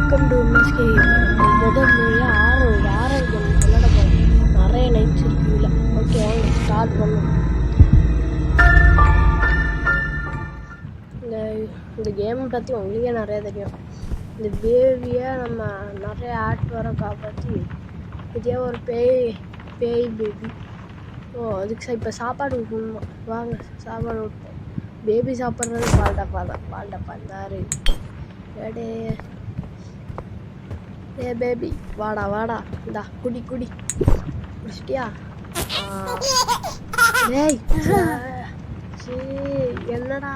Welcome to MSK. முதல் முறையாக 6 வாரங்கள் விளையாட போகிறோம். நிறைய லைன்ஸ் இருக்குது இதில். ஓகே, வாங்க ஸ்டார்ட் பண்ணுவோம். இந்த கேமை பற்றி உங்களுக்கே நிறையா தெரியும். இந்த பேபியை நம்ம நிறைய ஆட் வர காப்பாற்றி இதே ஒரு பேய் பேபி. அதுக்கு இப்போ சாப்பாடு விட்டுணுமா? வாங்க சாப்பாடு விட்டோம். பேபி சாப்பிட்றது பால்டப்பா இருந்தாரு. ஏ பேபி வாடா இந்தா குடி குடிச்சிட்டியா? ஏய் என்னடா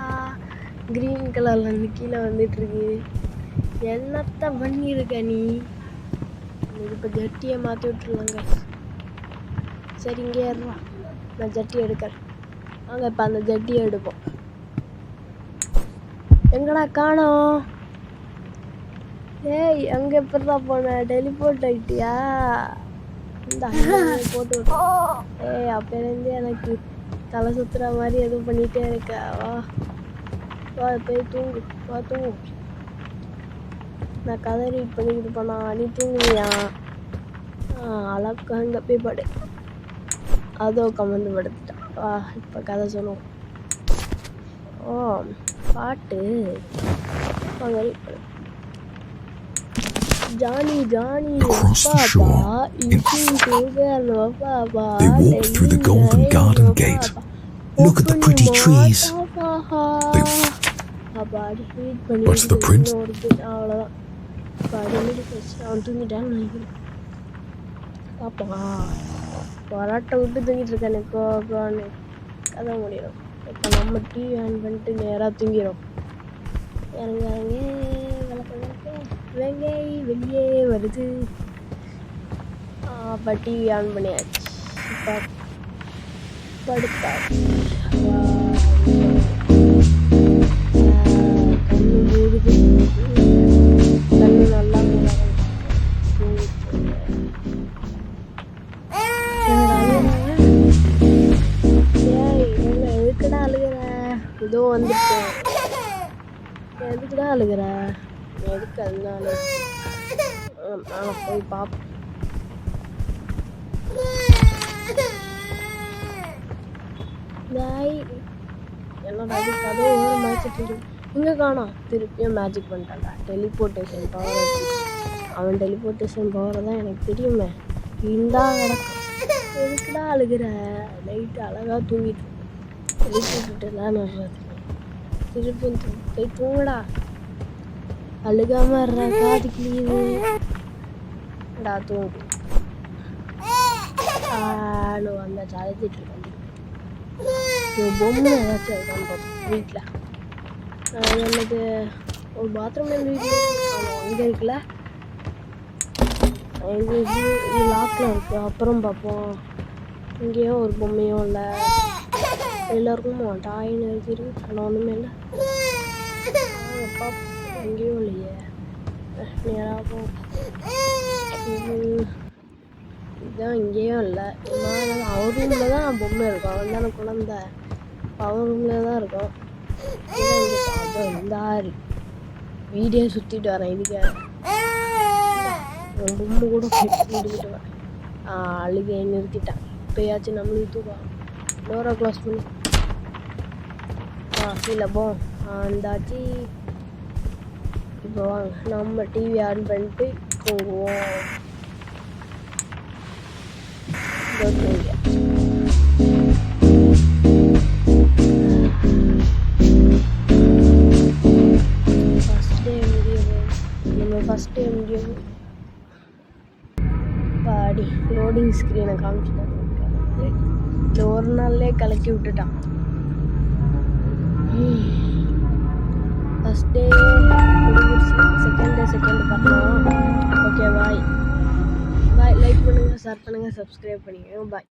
க்ரீன் கலரில் கீழே வந்துட்டுருக்கு. என்னத்த பண்ணியிருக்க நீ? இப்போ ஜட்டியை மாற்றி விட்டுருலாங்க. சரி, இங்கே ஏறுவா, நான் ஜட்டி எடுக்கிறேன். வாங்க இப்போ அந்த ஜட்டியை எடுப்போம். எங்கடா காணோம்? ஏய், அங்கே எப்படிதான் போன? டெலிபோர்ட் ஆகிட்டியா? இந்த போட்டு விட்டோம். ஏய், அப்போலேருந்து எனக்கு தலை சுற்றுற மாதிரி எதுவும் பண்ணிகிட்டே இருக்க. வா போய் தூங்கு. நான் கதை ரீட் பண்ணிக்கிட்டு போனா நீ தூங்குவியா? அளவுக்கு அங்கே போய் படு. அதோ கமந்து படுத்துட்டான். வா இப்போ கதை சொல்லுவோம். பாட்டு Johnny, across the shore, in Papa, they walked through the golden garden gate. Look at the pretty trees. What's the prince? பராட்டை விட்டு தூங்கிட்டு இருக்கேன். எனக்கு கதை முடியும். இப்போ நம்ம டிவி ஆன் பண்ணிட்டு நேராக தூங்கிடும். இறங்க வெளியே வருது. அப்போ டிவி ஆன் பண்ணியாச்சு. இப்போ படுத்தாச்சு. கண்ணு மூடுது. கண்ணு நல்லா எதுக்குடா அழுகிற? இதோ வந்துட்டேன். எதுக்குடா அழுகிற? எதுக்கு அதனால நான் போய் பார்ப்பேன். என்னோட அது கதை ஒரு மேட்ச் இங்கே காணோம். திருப்பியும் மேஜிக் பண்ணிட்டான்டா. டெலிபோர்ட்டேஷன் பவர் வச்சு. அவன் டெலிபோர்ட்டேஷன் பவரை தான் எனக்கு தெரியுமே. இந்தா கிடக்கும். எதுக்குடா அழுகிற? நைட்டு அழகாக தூங்கிட்டு எழுப்பிட்டுலாம் நடுறது. திருப்பியும் போய் தூங்குடா. அழுகாம இருற காது கிளியுதுடா. தூங்கு. அந்த அழுத்திட்டு இருக்கேன். பொம்மை ஏதாச்சும் இருக்கான்னு பார்ப்போம் வீட்டில். எனக்கு ஒரு பாத்ரூம் எங்கள் வீட்டில் அங்கே இருக்குல்ல. எங்கள் வீட்டில் இது லாக்கில் இருக்குது. அப்புறம் பார்ப்போம். இங்கேயும் ஒரு பொம்மையும் இல்லை. எல்லாருக்கும் டாயின்னு இருக்குது. ஆனால் ஒன்றுமே இல்லை. பார்ப்போம். எங்கேயும் இல்லையே. நேராக இதுதான் இங்கேயும் இல்லை. அவர் ரூமில் தான் பொம்மை இருக்கும். அவன் தானே குழந்தை. அவர் ரூமில் தான் இருக்கும். இந்த வீடியோ சுற்றிட்டு வரேன். இதுக்காக என் பொம்மை கூட எடுத்துக்கிட்டு வரேன். அழுகையை நிறுத்திட்டான். இப்போயாச்சும் நம்மளுக்கு தூக்கம். டோரை க்ளோஸ் பண்ணி கீழே போம். அந்தாச்சு. இப்போ வாங்க நம்ம டிவி ஆன் பண்ணிட்டு தூங்குவோம். ஃபஸ்ட் டே முடியும். பாடி லோடிங் ஸ்க்ரீனை காமிச்சிட்டாங்க. இந்த ஒரு நாள்லேயே கலக்கி விட்டுட்டான். ஃபஸ்ட் டே செகண்ட் பண்ணோம். ஓகே, பாய். லைக் பண்ணுங்கள், ஷேர் பண்ணுங்கள், சப்ஸ்கிரைப் பண்ணிக்கோங்க. பாய்.